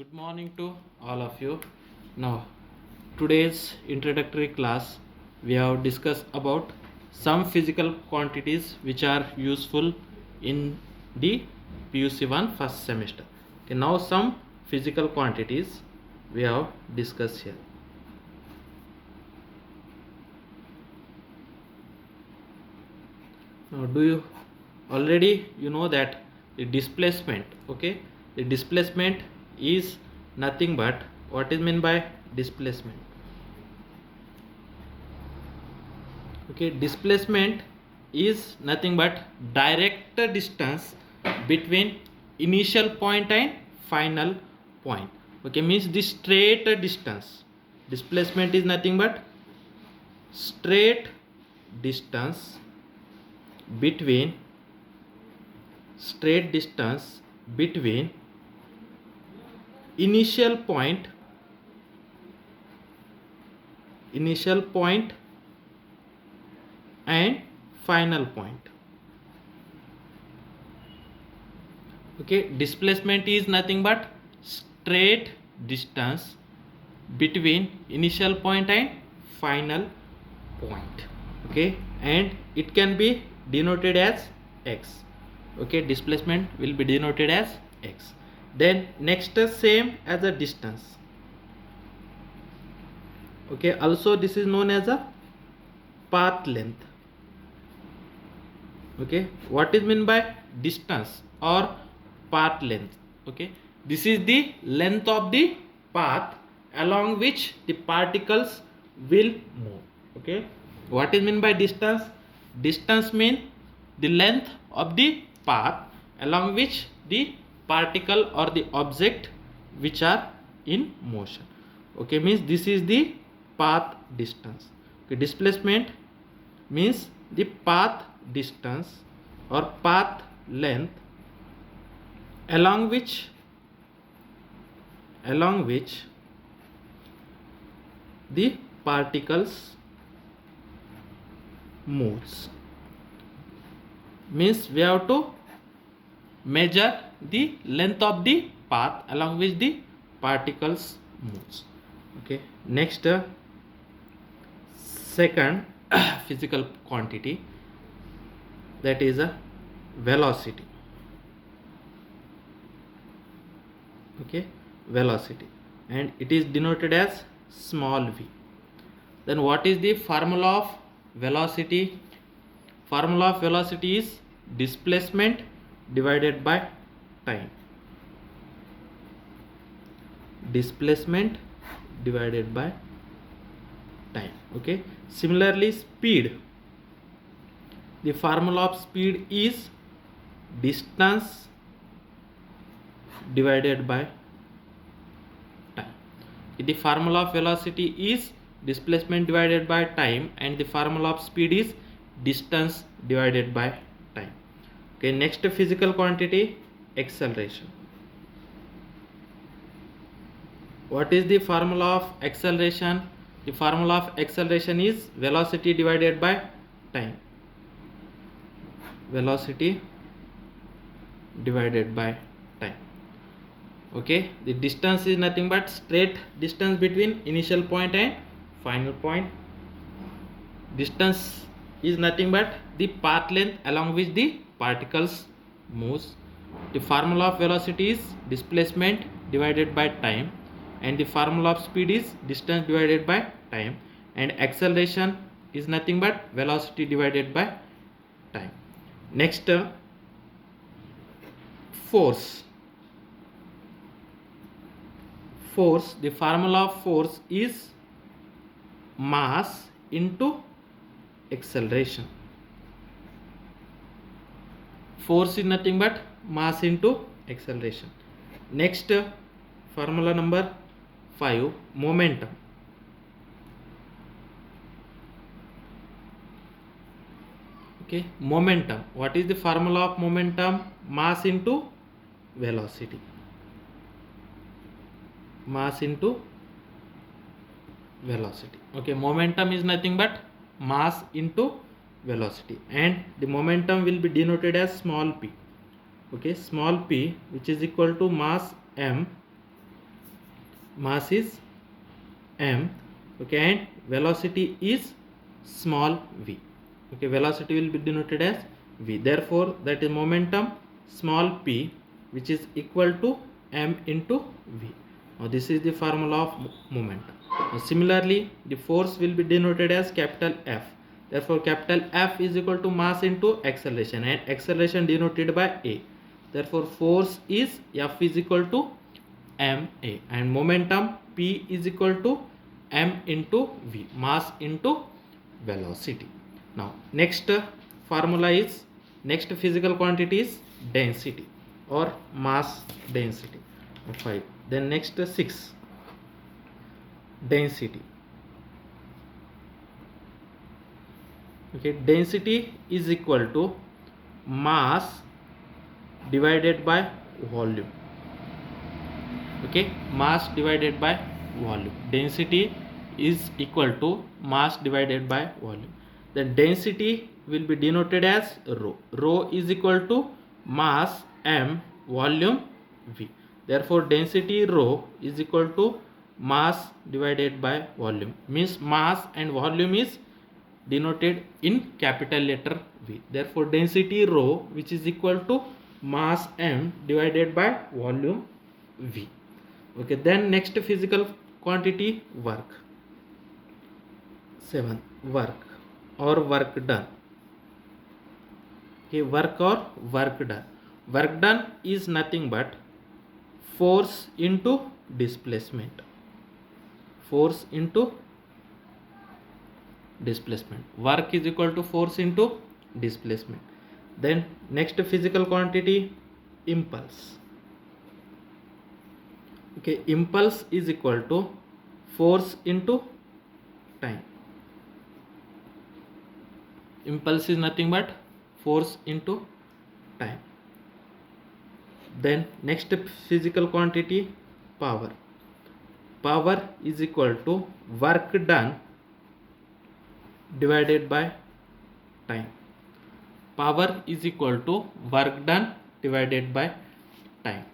Good morning to all of you. Now, today's introductory class we have discussed about some physical quantities which are useful in the PUC 1 first semester. Okay, now some physical quantities we have discussed here. Now, do you already know that the displacement, okay, the displacement is nothing but what is meant by displacement. Okay, displacement is nothing but direct distance between initial point and final point. Okay, means the straight distance. Displacement is nothing but straight distance between initial point and final point. Okay, displacement is nothing but straight distance between initial point and final point. Okay, and it can be denoted as x. Okay, displacement will be denoted as x. Then next same as a distance. Okay, also this is known as a path length. Okay, what is meant by distance or path length? Okay, this is the length of the path along which the particles will move. Okay, what is meant by distance? Distance means the length of the path along which the particle or the object which are in motion. Okay, means this is the path distance. Okay, displacement means the path distance or path length along which the particles moves. Means we have to measure the length of the path along which the particles moves. Okay, next second physical quantity, that is a velocity. Okay, velocity, and it is denoted as small v. Then what is the formula of velocity? Formula of velocity is displacement divided by time. Displacement divided by time. Okay, similarly speed, the formula of speed is distance divided by time. The formula of velocity is displacement divided by time, and the formula of speed is distance divided by time. Okay, next physical quantity, acceleration. What is the formula of acceleration? The formula of acceleration is velocity divided by time. Velocity divided by time. Okay, the distance is nothing but straight distance between initial point and final point. Distance is nothing but the path length along which the particles moves. The formula of velocity is displacement divided by time, and the formula of speed is distance divided by time, and acceleration is nothing but velocity divided by time. Next force. The formula of force is mass into acceleration. Force is nothing but mass into acceleration. Next formula number 5, momentum. Okay, momentum. What is the formula of momentum? Mass into velocity. Mass into velocity. Okay, momentum is nothing but mass into velocity, and the momentum will be denoted as small p. Okay, small p, which is equal to mass m mass is m, okay, and velocity is small v. Okay, velocity will be denoted as v. Therefore that is momentum small p, which is equal to m into v. Now this is the formula of momentum. Now similarly the force will be denoted as capital F. Therefore capital F is equal to mass into acceleration, and acceleration denoted by a. Therefore force is F is equal to ma, and momentum p is equal to m into v, mass into velocity. Now next formula is, next physical quantity is density or mass density. 5. Then next 6, density. Okay, density is equal to mass divided by volume. Okay, mass divided by volume. Density is equal to mass divided by volume. Then density will be denoted as rho. Rho is equal to mass m, volume v. Therefore density rho is equal to mass divided by volume. Means mass and volume is denoted in capital letter V. Therefore density rho, which is equal to mass m divided by volume v. Okay, then next physical quantity, work. 7, work or work done. Okay, work or work done. Work done is nothing but force into displacement. Force into displacement. Work is equal to force into displacement. Then next physical quantity, impulse. Okay, impulse is equal to force into time. Impulse is nothing but force into time. Then next physical quantity, power. Power is equal to work done divided by time. Power is equal to work done divided by time.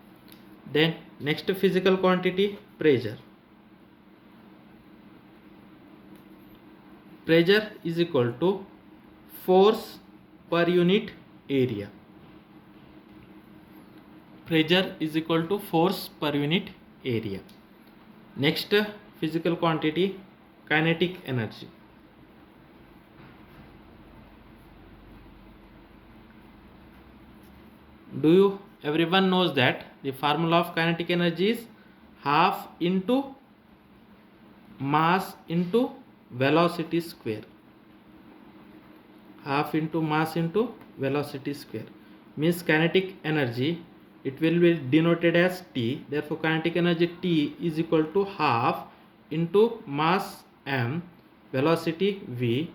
Then next physical quantity, pressure. Pressure is equal to force per unit area. Pressure is equal to force per unit area. Next physical quantity, kinetic energy. Do you everyone knows that the formula of kinetic energy is half into mass into velocity square. Half into mass into velocity square. Means kinetic energy, it will be denoted as T. Therefore kinetic energy T is equal to half into mass m, velocity v,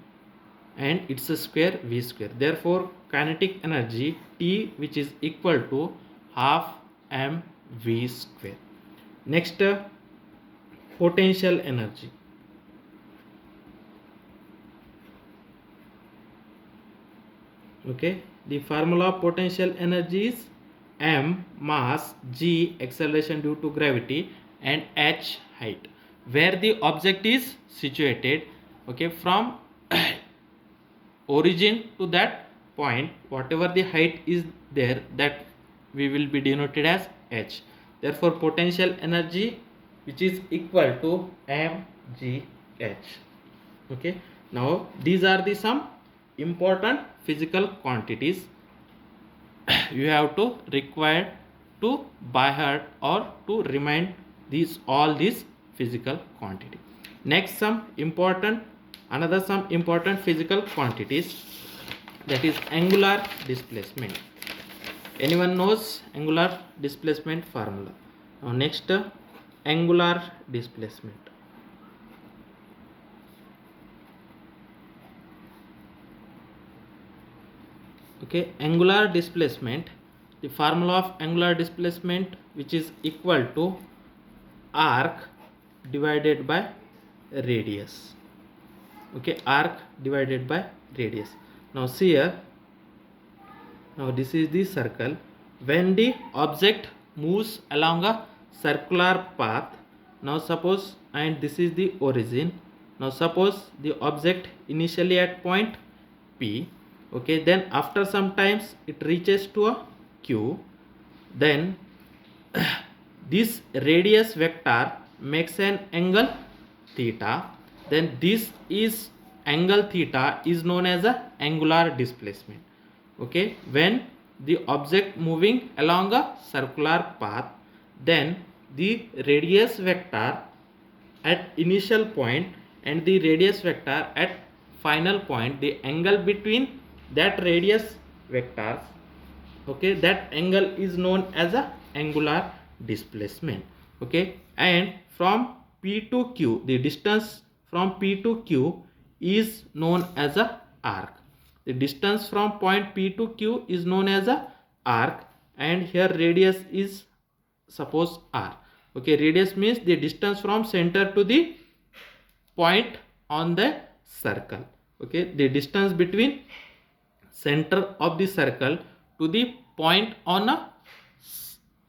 and its square v square. Therefore kinetic energy T, which is equal to half m v square. Next potential energy. Okay, the formula of potential energy is m mass, g acceleration due to gravity, and h height, where the object is situated. Okay, from origin to that point, whatever the height is there, that we will be denoted as h. Therefore potential energy, which is equal to mgh. Okay, now these are the some important physical quantities you have to require to by heart or to remind these all these physical quantity. Next some important physical quantities, that is angular displacement. Anyone knows angular displacement formula? Now next angular displacement. Okay, angular displacement, the formula of angular displacement, which is equal to arc divided by radius. Okay, arc divided by radius. Now see here, now this is the circle. When the object moves along a circular path, Now suppose, and this is the origin. Now suppose the object initially at point P, okay, then after some times it reaches to a Q, then this radius vector makes an angle theta, then this is angle theta is known as a angular displacement. Okay, when the object moving along a circular path, then the radius vector at initial point and the radius vector at final point, the angle between that radius vectors, okay, that angle is known as a angular displacement. Okay, and from P to Q, the distance from P to Q is known as a arc. The distance from point P to Q is known as a arc, and here radius is suppose r. Okay, radius means the distance from center to the point on the circle. Okay, the distance between center of the circle to the point on a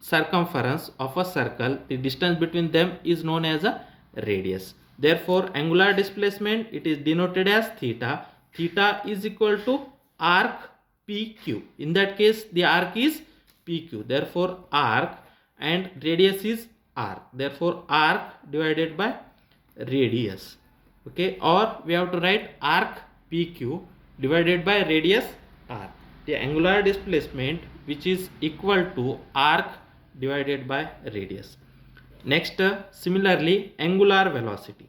circumference of a circle, the distance between them is known as a radius. Therefore, angular displacement, it is denoted as theta. Theta is equal to arc PQ. In that case, the arc is PQ. Therefore, arc and radius is r. Therefore, arc divided by radius. Okay, or we have to write arc PQ divided by radius r. The angular displacement which is equal to arc divided by radius. Next, similarly, angular velocity.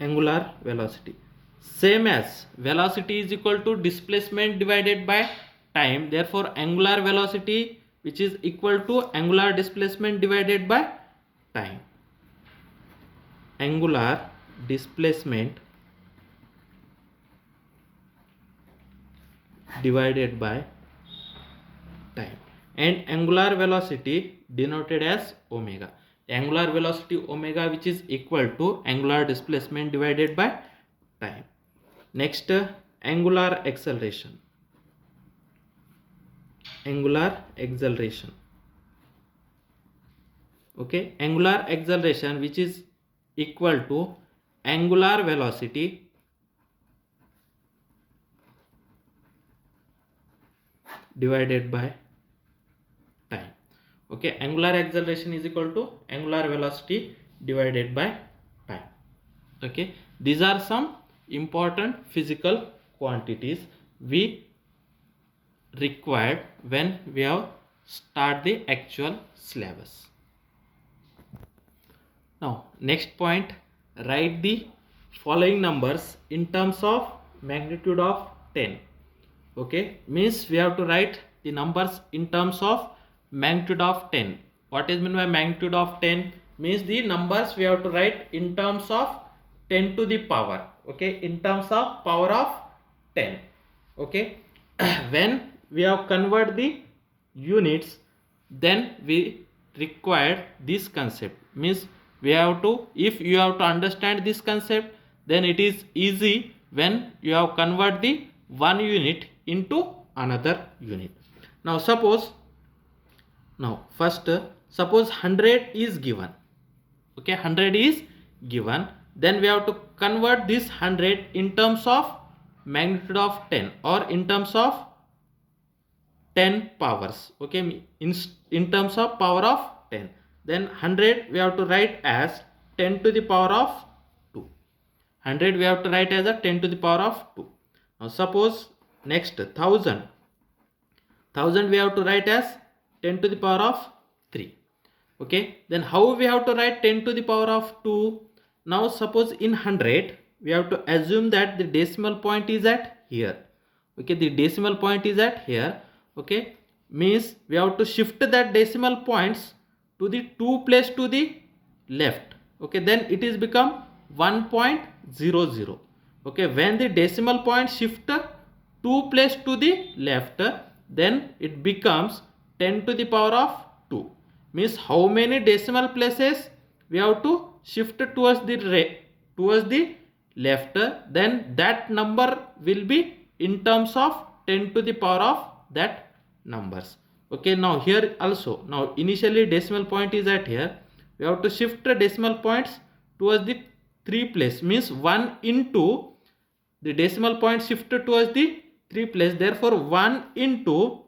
Angular velocity, same as velocity is equal to displacement divided by time. Therefore, angular velocity which is equal to angular displacement divided by time. Angular displacement divided by time, and angular velocity denoted as omega. Angular velocity omega which is equal to angular displacement divided by time. Next, angular acceleration. Angular acceleration. Okay, angular acceleration which is equal to angular velocity divided by time. Okay, angular acceleration is equal to angular velocity divided by time. Okay, these are some important physical quantities we required when we have start the actual syllabus. Now, next point, write the following numbers in terms of magnitude of 10. Okay, means we have to write the numbers in terms of magnitude of 10. What is meant by magnitude of 10? Means the numbers we have to write in terms of 10 to the power. Okay, in terms of power of 10. Okay, when we have convert the units, then we required this concept. Means we have to, if you have to understand this concept, then it is easy when you have convert the one unit into another unit. Now suppose, suppose 100 is given. Okay, 100 is given, then we have to convert this 100 in terms of magnitude of 10 or in terms of 10 powers. Okay, in terms of power of 10, then 100 we have to write as 10 to the power of 2. 100 we have to write as a 10 to the power of 2. Now suppose next 1000 we have to write as 10 to the power of 3. Okay, then how we have to write 10 to the power of 2? Now suppose in 100 we have to assume that the decimal point is at here. Okay, the decimal point is at here. Okay, means we have to shift that decimal points to the 2 place to the left. Okay, then it is become 1.00. Okay, when the decimal point shift 2 place to the left, then it becomes 10 to the power of 2. Means how many decimal places we have to shift towards the left, then that number will be in terms of 10 to the power of that numbers. Okay, now here also, now initially decimal point is at here, we have to shift the decimal points towards the 3 place, means 1 into the decimal point shifted towards the 3 place, therefore 1 into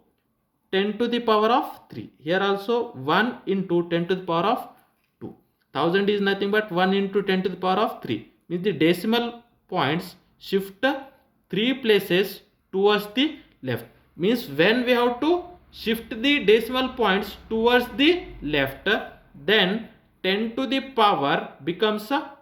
10 to the power of 3. Here also 1 into 10 to the power of 2. 1000 is nothing but 1 into 10 to the power of 3. Means the decimal points shift 3 places towards the left. Means when we have to shift the decimal points towards the left, then 10 to the power becomes a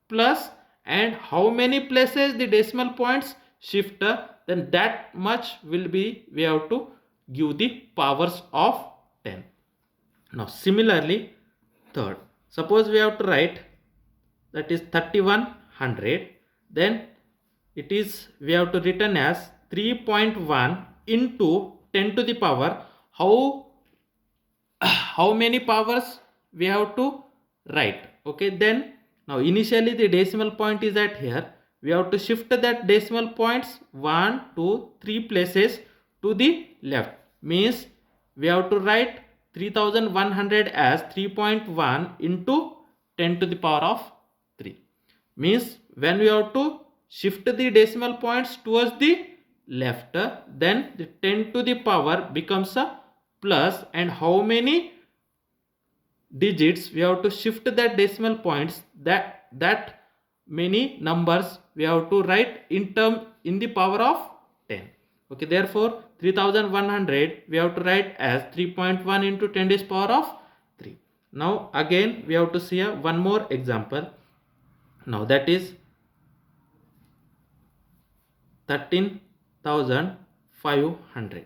plus, and how many places the decimal points shift, then that much will be, we have to give the powers of 10. Now similarly, third, suppose we have to write, that is 3100, then it is, we have to written as 3.1 into 10 to the power. How many powers we have to write? Okay, then now initially the decimal point is at here, we have to shift that decimal points 1 2 3 places to the left, means we have to write 3100 as 3.1 into 10 to the power of 3. Means when we have to shift the decimal points towards the left, then the 10 to the power becomes a plus, and how many digits we have to shift that decimal points, that many numbers we have to write in the power of 10. Okay, therefore 3100 we have to write as 3.1 into 10 to the power of 3. Now again we have to see one more example. Now that is 13,500.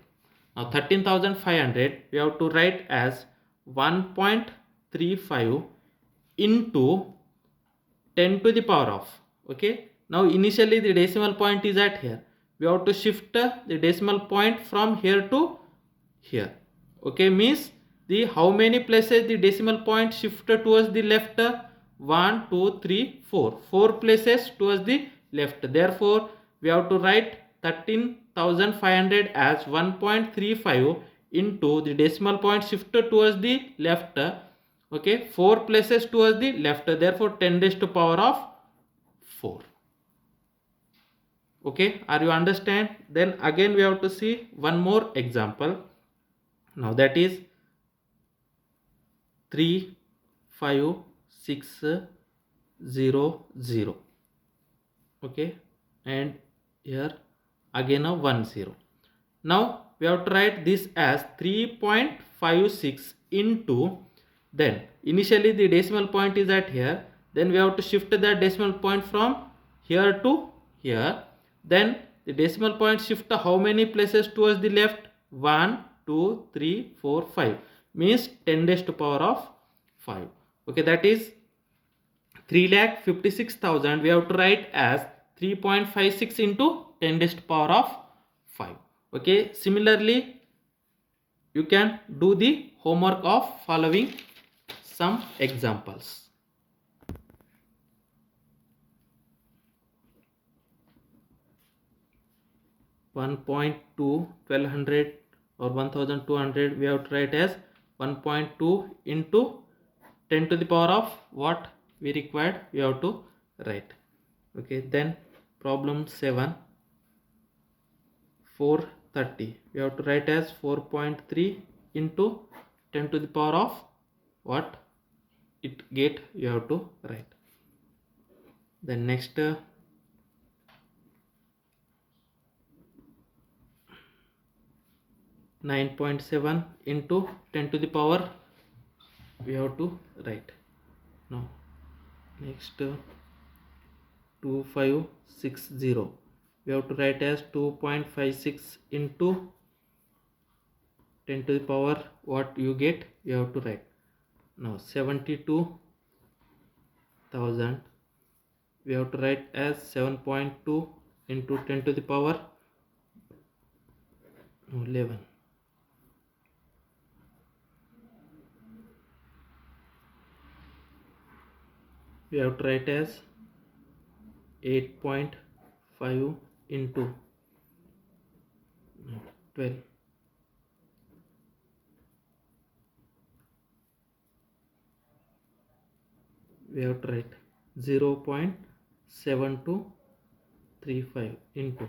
Now 13,500 we have to write as 1.35 into 10 to the power of. Okay, now initially the decimal point is at here, we have to shift the decimal point from here to here. Okay, means the how many places the decimal point shifted towards the left? 1 2 3 4, 4 places towards the left, therefore we have to write 13,500 as 1.35 into the decimal point shifted towards the left. Okay, 4 places towards the left, therefore 10 raised to power of 4. Okay, are you understand? Then again we have to see one more example. Now that is 35600. Okay, and here again a 10. Now we have to write this as 3.56 into, then initially the decimal point is at here, then we have to shift that decimal point from here to here, then the decimal point shift how many places towards the left? 1 2 3 4 5, means 10 raised to power of 5. Okay, that is 3,56,000 we have to write as 3.56 into 10 raised to power of 5. Okay, similarly you can do the homework of following some examples. (1.2) 1200 or 1200 we have to write as 1.2 into 10 to the power of what we required, we have to write. Okay, then problem 7, 430 we have to write as 4.3 into 10 to the power of what it get, you have to write. Then next 9.7 into 10 to the power we have to write. Now next 2560 we have to write as 2.56 into 10 to the power what you get, you have to write. Now 72,000 we have to write as 7.2 into 10 to the power 11. We have to write as 8.5 into 12. we have to write 0.7235 into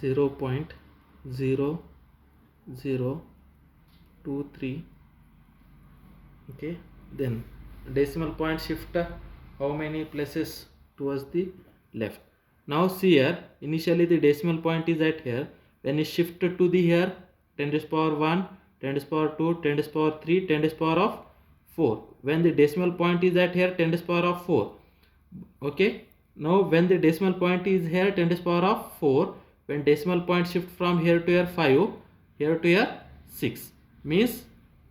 0.0023. Okay, then decimal point shift how many places towards the left. Now see here, initially the decimal point is at here. When it shifted to the here, 10 to the power 1, 10 to the power 2, 10 to the power 3, 10 to the power of 4. When the decimal point is at here, 10 to the power of 4. Okay, now when the decimal point is here, 10 to the power of 4, when decimal point shift from here to here 5, here to here 6, means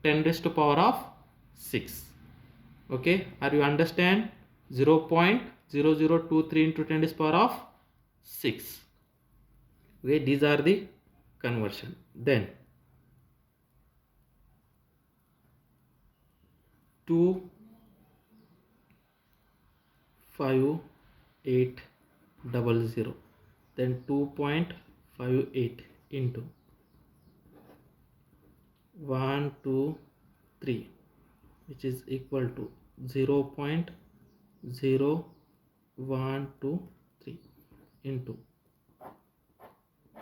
10 raised to power of 6. Okay, are you understand? 0.0023 into 10 raised to power of 6. Okay, these are the conversion. Then 25800, then 2.58 into 123, which is equal to 0.0123 into.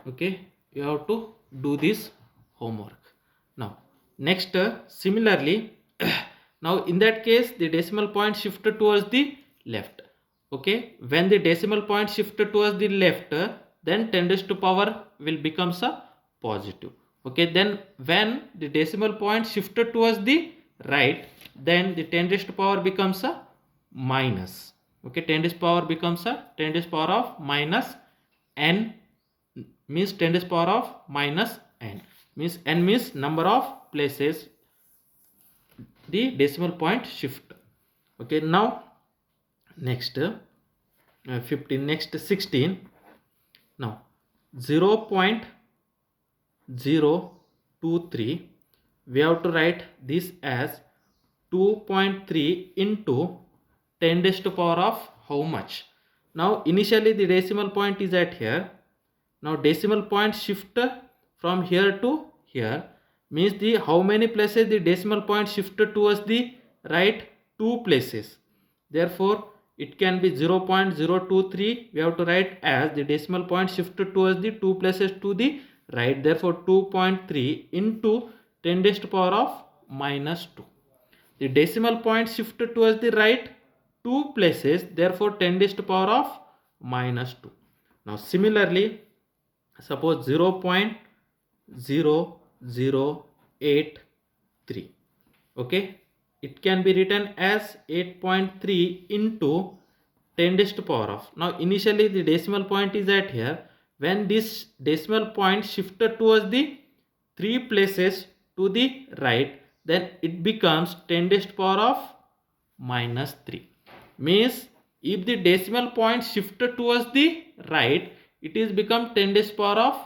Okay, you have to do this homework. Now next, similarly now in that case the decimal point shifted towards the left. Okay, when the decimal point shifted towards the left, then 10 raised to power will becomes a positive. Okay, then when the decimal point shifted towards the right, then the 10 raised to power becomes a minus. Okay, 10 raised to power becomes a 10 raised to power of minus n, means 10 raised to power of minus n, means n means number of places the decimal point shift. Okay, now next 15, next 16. Now 0.023, we have to write this as 2.3 into 10 raised to power of how much? Now initially the decimal point is at here. Now decimal point shift from here to here, means the how many places the decimal point shifted towards the right? 2 places. Therefore it can be 0.023. We have to write as the decimal point shifted towards the 2 places to the right. Therefore 2.3 into 10 raised to power of minus 2. The decimal point shifted towards the right 2 places, therefore 10 raised to power of minus 2. Now similarly, suppose 0.0083. okay, it can be written as 8.3 into 10 raised to power of. Now initially the decimal point is at here. When this decimal point shifted towards the 3 places to the right, then it becomes 10 raised to power of minus 3. Means if the decimal point shifted towards the right, it is become 10 raised to power of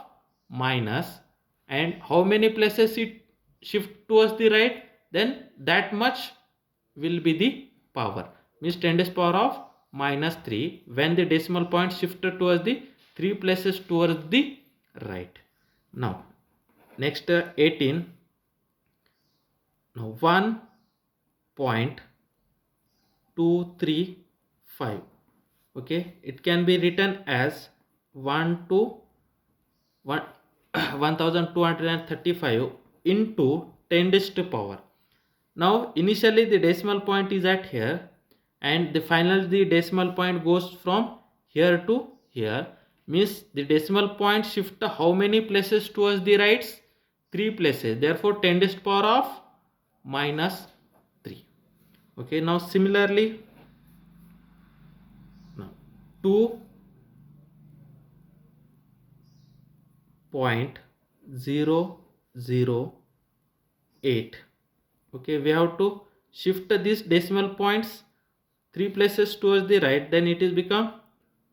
minus, and how many places it shift towards the right, then that much will be the power, means 10 raised to power of minus 3 when the decimal point shifted towards the 3 places towards the right. Now next 18. Now 1.235. okay, it can be written as 1 to 1235 into 10 raised to power. Now initially the decimal point is at here, and the final the decimal point goes from here to here, means the decimal point shift how many places towards the right? 3 places. Therefore 10 raised to power of minus 3. okay, now similarly, now 2.008. okay, we have to shift this decimal points 3 places towards the right, then it is become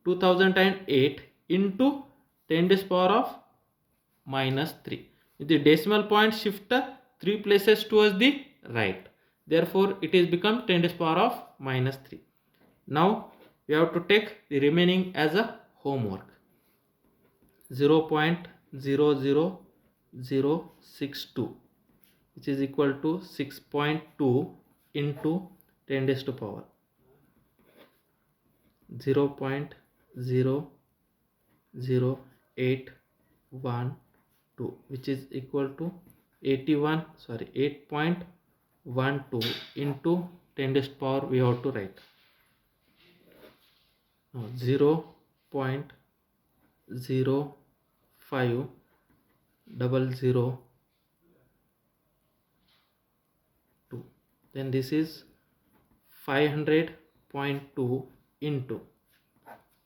2008 into 10 raised to power of minus 3. The decimal point shift 3 places towards the right, therefore it is become 10 raised to power of minus 3. Now we have to take the remaining as a homework. 0.00062, which is equal to 6.2 into 10 raised to power 0.00812, which is equal to 8.12 into 10 raised to power we have to write. Now 0.05002, then this is 500.2 into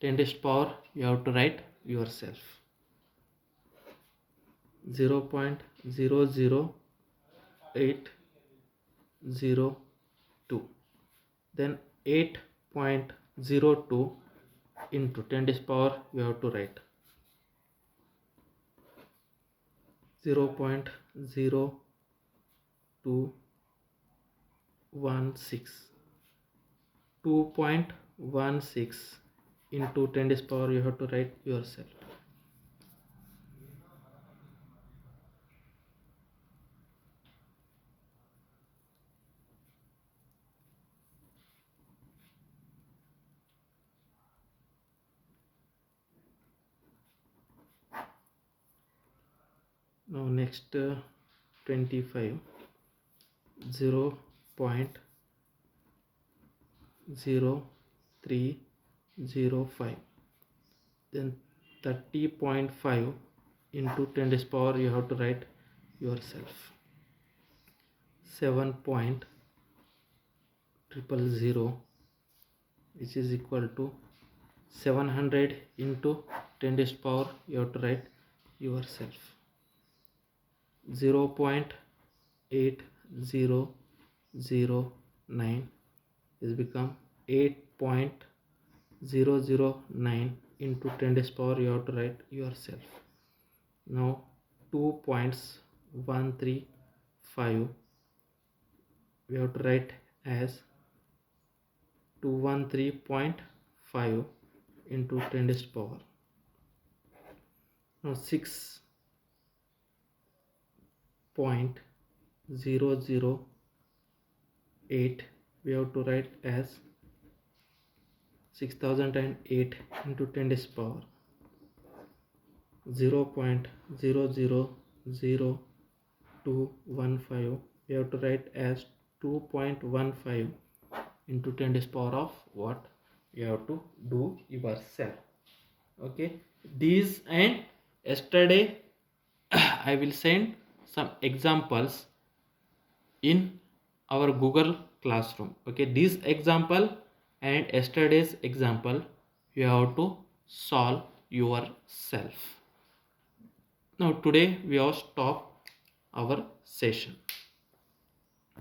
10 raised to power you have to write yourself. 0.00802, then 8.02 into 10 raised to power you have to write 0.0216, 2.16 into 10 raised to power you have to write yourself. Now next 25, 0.0305, then 30.5 into 10 raised to power you have to write yourself. 7.000, which is equal to 700 into 10 raised to power you have to write yourself. 0.8009 is become 8.009 into 10 raised to power you have to write yourself. Now 2.135 we have to write as 213.5 into 10 raised to power. Now 6.008 we have to write as 6008 into 10 raised to power. 0.0000215 we have to write as 2.15 into 10 raised to power of what you have to do yourself. Okay, these and yesterday I will send some examples in our Google Classroom. Okay, this example and yesterday's example you have to solve yourself. Now today we have stopped our session.